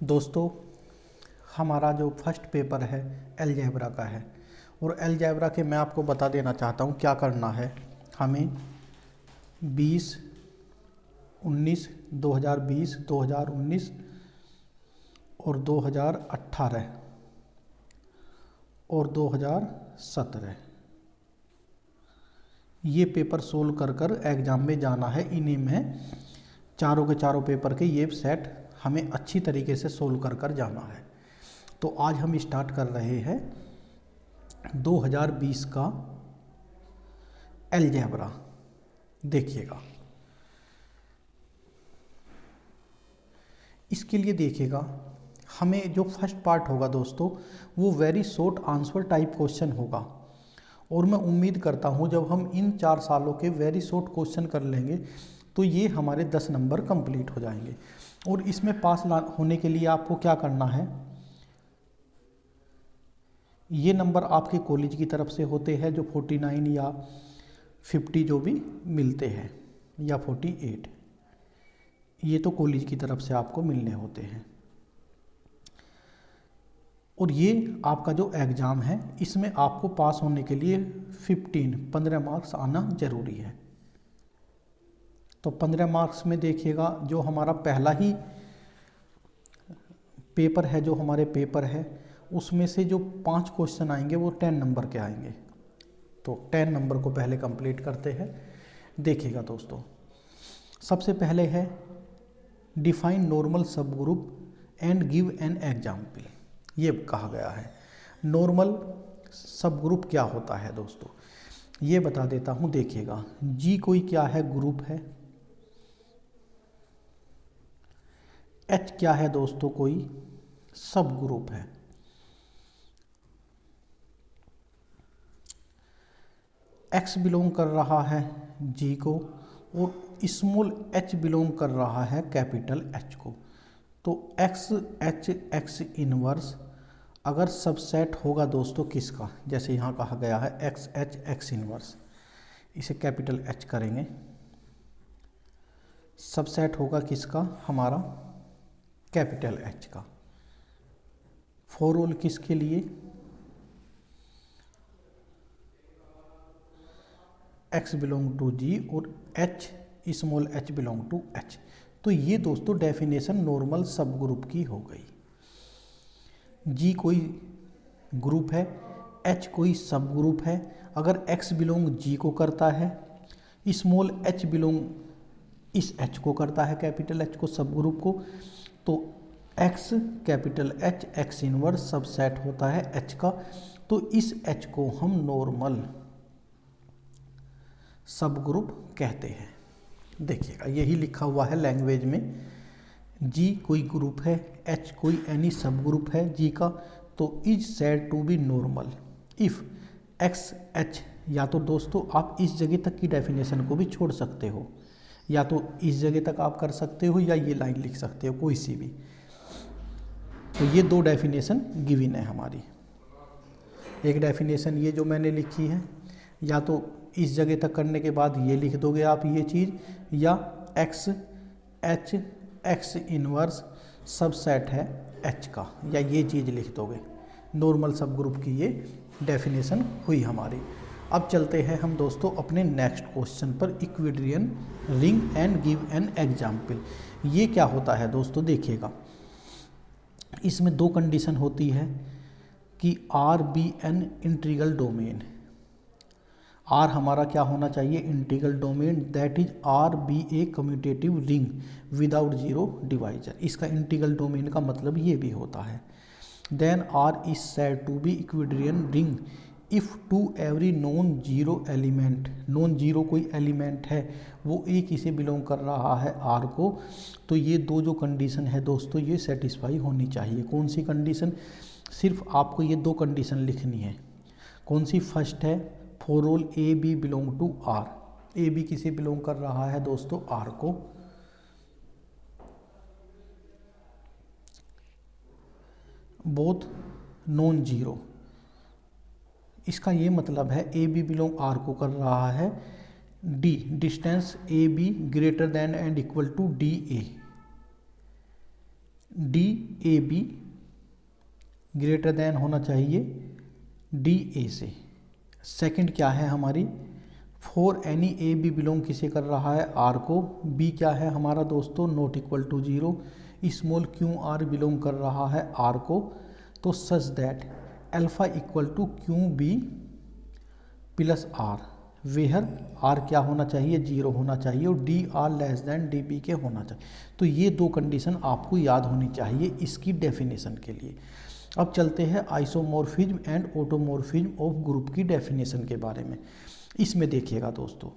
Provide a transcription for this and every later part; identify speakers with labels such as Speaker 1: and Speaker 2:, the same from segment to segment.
Speaker 1: दोस्तों, हमारा जो फर्स्ट पेपर है अलजेब्रा का है और अलजेब्रा के मैं आपको बता देना चाहता हूँ क्या करना है। हमें 20, 19, 2020, 2019 और 2018 और 2017 ये पेपर सोल्व कर कर एग्ज़ाम में जाना है। इन्हीं में चारों के चारों पेपर के ये सेट हमें अच्छी तरीके से सोल्व कर कर जाना है। तो आज हम स्टार्ट कर रहे हैं 2020 का अलजेब्रा। देखिएगा, इसके लिए देखिएगा हमें जो फर्स्ट पार्ट होगा दोस्तों वो very short answer type question होगा और मैं उम्मीद करता हूँ जब हम इन 4 सालों के वेरी शॉर्ट क्वेश्चन कर लेंगे तो ये हमारे 10 नंबर कंप्लीट हो जाएंगे। और इसमें पास होने के लिए आपको क्या करना है, ये नंबर आपके कॉलेज की तरफ से होते हैं जो 49 या 50 जो भी मिलते हैं या 48, ये तो कॉलेज की तरफ से आपको मिलने होते हैं। और ये आपका जो एग्ज़ाम है इसमें आपको पास होने के लिए 15 मार्क्स आना ज़रूरी है। तो 15 मार्क्स में देखिएगा जो हमारा पहला ही पेपर है, जो हमारे पेपर है उसमें से जो 5 क्वेश्चन आएंगे वो 10 नंबर के आएंगे। तो 10 नंबर को पहले कंप्लीट करते हैं। देखिएगा दोस्तों, सबसे पहले है डिफाइन नॉर्मल सब group and give an example. ये कहा गया है नॉर्मल सब ग्रुप क्या होता है दोस्तों, ये बता देता हूँ। देखिएगा, जी कोई क्या है, ग्रुप है। एच क्या है दोस्तों, कोई सब ग्रुप है। एक्स बिलोंग कर रहा है जी को और स्मॉल एच बिलोंग कर रहा है कैपिटल एच को। तो एक्स एच एक्स इनवर्स अगर सबसेट होगा दोस्तों किसका, जैसे यहाँ कहा गया है एक्स एच एक्स इनवर्स, इसे कैपिटल एच करेंगे, सबसेट होगा किसका, हमारा कैपिटल एच का। फॉर ऑल किसके लिए, एक्स बिलोंग टू जी और H small h belong to H. तो ये दोस्तों डेफिनेशन नॉर्मल सब ग्रुप की हो गई। जी कोई ग्रुप है, एच कोई सब ग्रुप है। अगर एक्स बिलोंग जी को करता है, स्मॉल एच बिलोंग इस एच को करता है, कैपिटल एच को, सब ग्रुप को, तो x capital H x inverse subset होता है एच का। तो इस एच को हम नॉर्मल सब ग्रुप कहते हैं। देखिएगा, यही लिखा हुआ है लैंग्वेज में। जी कोई ग्रुप है, एच कोई एनी सब ग्रुप है जी का, तो is said to be normal if x H. या तो दोस्तों आप इस जगह तक की डेफिनेशन को भी छोड़ सकते हो, या तो इस जगह तक आप कर सकते हो या ये लाइन लिख सकते हो, कोई सी भी। तो ये 2 डेफिनेशन गिवन है हमारी। एक डेफिनेशन ये जो मैंने लिखी है, या तो इस जगह तक करने के बाद ये लिख दोगे आप ये चीज़, या x H x inverse subset है एच का, या ये चीज़ लिख दोगे। नॉर्मल सब ग्रुप की ये डेफिनेशन हुई हमारी। अब चलते हैं हम दोस्तों अपने नेक्स्ट क्वेश्चन पर, Euclidean ring and give an example. ये क्या होता है दोस्तों, देखिएगा इसमें 2 कंडीशन होती है कि R be an integral domain. R हमारा क्या होना चाहिए, integral domain, that is R be a commutative ring without zero divisor. इसका इंटीग्रल डोमेन का मतलब ये भी होता है। Then R is said to be Euclidean ring if to every non zero element, non zero कोई एलिमेंट है वो एक ही से बिलोंग कर रहा है आर को। तो ये 2 जो कंडीशन है दोस्तों ये सेटिस्फाई होनी चाहिए। कौन सी कंडीशन, सिर्फ आपको ये 2 कंडीशन लिखनी है। कौन सी, फर्स्ट है for all a b belong to R. A b किसे बिलोंग कर रहा है दोस्तों, आर को। बोथ नॉन जीरो, इसका ये मतलब है ए बी बिलोंग आर को कर रहा है। D distance a b greater than and equal to d a. D a b greater than होना चाहिए डी ए से। सेकंड क्या है हमारी, for any a b belong किसे कर रहा है, आर को। बी क्या है हमारा दोस्तों, not equal to 0। Small q r belong कर रहा है आर को। तो such that alpha equal to q b plus r, where r क्या होना चाहिए, 0 होना चाहिए, और d r less than d b के होना चाहिए। तो ये दो कंडीशन आपको याद होनी चाहिए इसकी डेफिनेशन के लिए। अब चलते हैं isomorphism and automorphism of group की डेफिनेशन के बारे में। इसमें देखिएगा दोस्तों,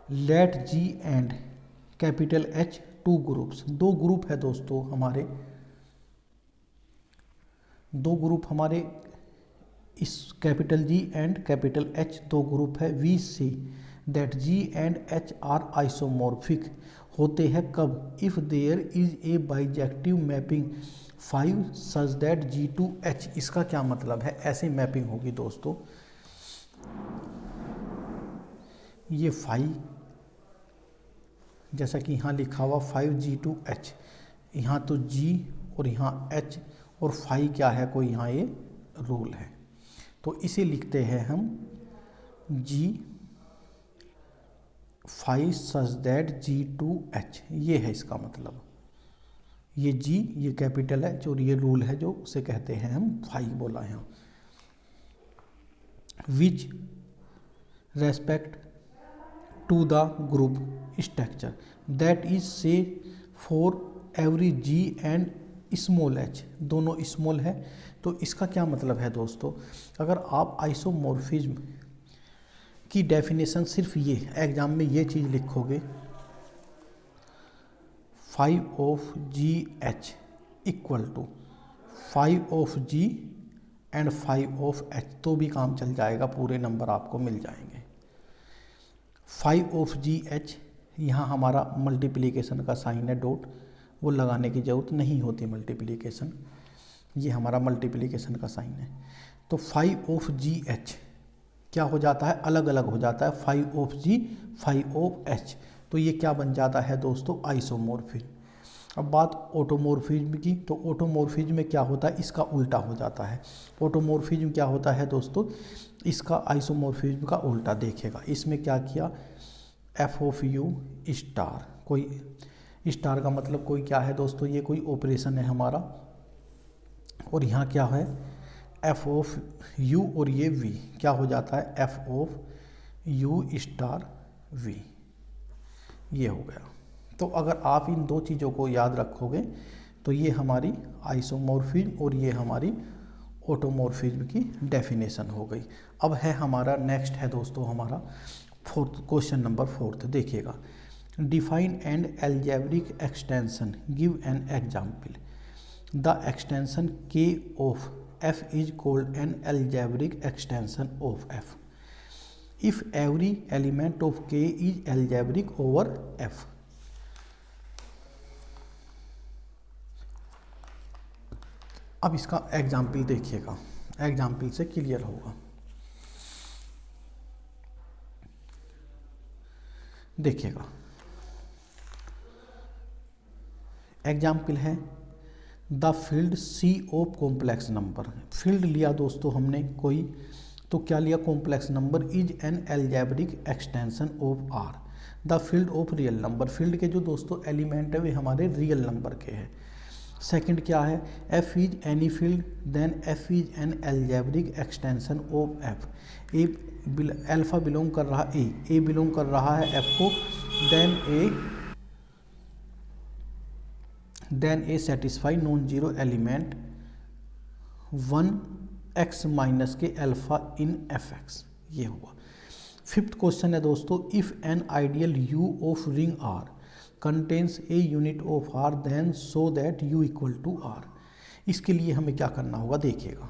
Speaker 1: let G and capital H two groups, दो ग्रुप है दोस्तों हमारे, दो ग्रुप हमारे इस capital G and capital H दो ग्रुप है। We see that G and H are isomorphic होते हैं कब, if there is a bijective mapping 5 such that G to H. इसका क्या मतलब है, ऐसे मैपिंग होगी दोस्तों, ये 5 जैसा कि यहाँ लिखा हुआ 5G2H, यहाँ तो G और यहाँ H और 5 क्या है, कोई यहाँ ये रूल है। तो इसे लिखते हैं हम G5 सच दैट G2H, ये है इसका मतलब। ये G ये कैपिटल H और ये रूल है जो उसे कहते हैं हम 5 बोला यहाँ। Which respect to the group structure that is say for every G and small H, दोनों स्मॉल है। तो इसका क्या मतलब है दोस्तों, अगर आप आइसोमॉर्फिज्म की डेफिनेशन सिर्फ ये एग्जाम में ये चीज़ लिखोगे 5 of G H equal to 5 of G and 5 of H, तो भी काम चल जाएगा, पूरे नंबर आपको मिल जाएंगे। 5 ऑफ जी एच, यहाँ हमारा मल्टीप्लिकेशन का साइन है डॉट, वो लगाने की ज़रूरत नहीं होती मल्टीप्लिकेशन, ये हमारा मल्टीप्लिकेशन का साइन है। तो 5 ऑफ जी एच क्या हो जाता है, अलग अलग हो जाता है, 5 ऑफ जी 5 ऑफ एच, तो ये क्या बन जाता है दोस्तों, आइसोमॉर्फिज्म। अब बात ऑटोमॉर्फिज्म की, तो ऑटोमॉर्फिज्म में क्या होता है, इसका उल्टा हो जाता है। ऑटोमॉर्फिज्म क्या होता है दोस्तों, इसका आइसोमॉर्फिज्म का उल्टा देखेगा। इसमें क्या किया, एफ ऑफ यू स्टार, कोई स्टार का मतलब कोई क्या है दोस्तों, ये कोई ऑपरेशन है हमारा, और यहाँ क्या है एफ ऑफ यू और ये वी क्या हो जाता है, f of u star v, ये हो गया। तो अगर आप इन दो चीज़ों को याद रखोगे तो ये हमारी आइसोमॉर्फिज्म और ये हमारी ऑटोमॉर्फिज्म की डेफिनेशन हो गई। अब है हमारा नेक्स्ट है दोस्तों हमारा फोर्थ, क्वेश्चन नंबर 4 देखिएगा, define and algebraic extension, give an example. The extension K of F is called an algebraic extension of F if every element of K is algebraic over F. अब इसका example देखिएगा, example से clear होगा। देखिएगा example है the field C of complex number. Field लिया दोस्तों हमने कोई, तो क्या लिया, complex number is an algebraic extension of R. The field of real number, field के जो दोस्तों एलिमेंट है वे हमारे रियल नंबर के हैं। सेकंड क्या है, F is any field then F is an algebraic extension of F. A alpha belong कर रहा ए बिलोंग कर रहा है एफ को, then a satisfy non zero element 1x minus K alpha in F X, ये हुआ। Fifth question है दोस्तों, if an ideal U of ring R contains a unit of R then so that U equal to R. इसके लिए हमें क्या करना होगा, देखिएगा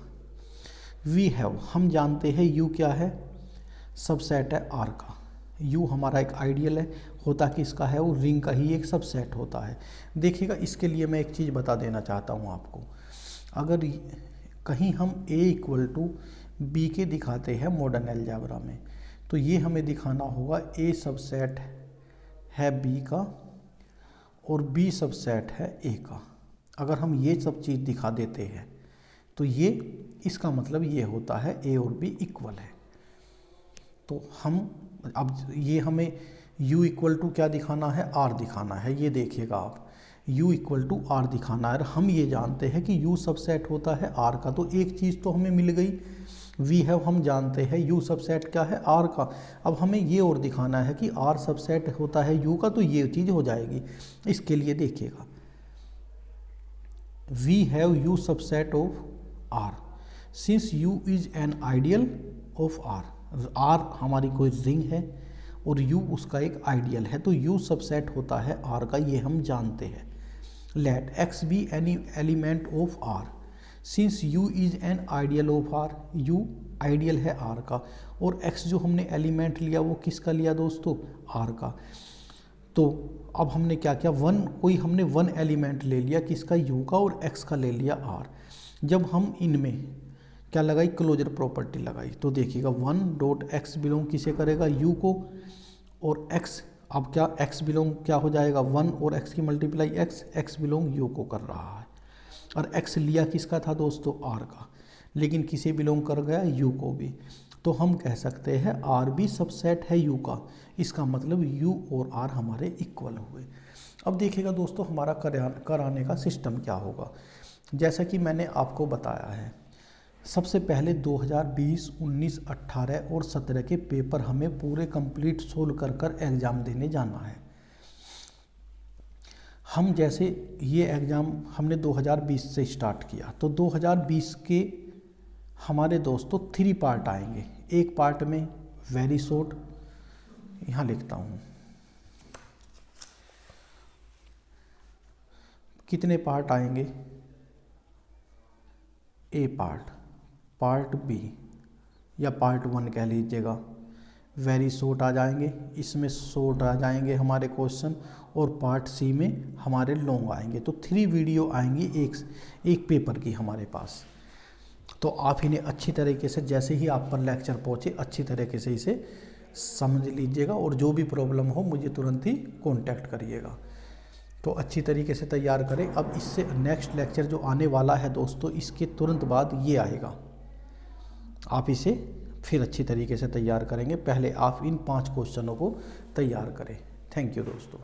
Speaker 1: वी हैव, हम जानते हैं यू क्या है, सबसेट है आर का। यू हमारा एक आइडियल है, होता कि इसका है वो रिंग का ही एक सबसेट होता है। देखिएगा इसके लिए मैं एक चीज़ बता देना चाहता हूँ आपको, अगर कहीं हम a इक्वल टू बी के दिखाते हैं मॉडर्न अलजेब्रा में, तो ये हमें दिखाना होगा a सबसेट है b का और b सबसेट है a का। अगर हम ये सब चीज़ दिखा देते हैं तो ये इसका मतलब ये होता है ए और बी इक्वल है। तो हम अब ये हमें u इक्वल टू क्या दिखाना है, r दिखाना है। ये देखिएगा आप, u इक्वल टू r दिखाना है। और हम ये जानते हैं कि u सबसेट होता है r का, तो एक चीज़ तो हमें मिल गई। v है हम जानते हैं, u सबसेट क्या है, r का। अब हमें ये और दिखाना है कि r सबसेट होता है u का, तो ये चीज़ हो जाएगी। इसके लिए देखिएगा, we have u subset of r since u is an ideal of r। r हमारी कोई रिंग है और u उसका एक आइडियल है, तो u सबसेट होता है r का, ये हम जानते हैं। Let x be any element of r since u is an ideal of r। u ideal है r का, और x जो हमने एलिमेंट लिया वो किसका लिया दोस्तों, r का। तो अब हमने क्या किया, कोई हमने वन एलिमेंट ले लिया किसका, u का, और x का ले लिया r। जब हम इनमें क्या लगाई, क्लोजर प्रॉपर्टी लगाई, तो देखिएगा 1 डॉट एक्स बिलोंग किसे करेगा, u को, और x अब क्या, x बिलोंग क्या हो जाएगा 1 और x की मल्टीप्लाई x बिलोंग u को कर रहा है। और x लिया किसका था दोस्तों, r का, लेकिन किसे बिलोंग कर गया, u को भी। तो हम कह सकते हैं r भी सबसेट है u का। इसका मतलब u और r हमारे इक्वल हुए। अब देखिएगा दोस्तों हमारा कराने का सिस्टम क्या होगा। जैसा कि मैंने आपको बताया है, सबसे पहले 2020, 19, 18 और 17 के पेपर हमें पूरे कंप्लीट सोल्व कर एग्ज़ाम देने जाना है। हम जैसे ये एग्ज़ाम हमने 2020 से स्टार्ट किया, तो 2020 के हमारे दोस्तों 3 पार्ट आएंगे। एक पार्ट में वेरी शॉर्ट, यहाँ लिखता हूँ कितने पार्ट आएंगे, ए पार्ट बी या पार्ट 1 कह लीजिएगा, वेरी शॉर्ट आ जाएंगे, इसमें शॉर्ट आ जाएंगे हमारे क्वेश्चन, और पार्ट सी में हमारे लॉन्ग आएंगे। तो 3 वीडियो आएंगी एक पेपर की हमारे पास। तो आप इन्हें अच्छी तरीके से, जैसे ही आप पर लेक्चर पहुँचे, अच्छी तरीके से इसे समझ लीजिएगा, और जो भी प्रॉब्लम हो मुझे तुरंत ही कॉन्टैक्ट करिएगा। तो अच्छी तरीके से तैयार करें। अब इससे नेक्स्ट लेक्चर जो आने वाला है दोस्तों, इसके तुरंत बाद ये आएगा, आप इसे फिर अच्छी तरीके से तैयार करेंगे। पहले आप इन 5 क्वेश्चनों को तैयार करें। थैंक यू दोस्तों।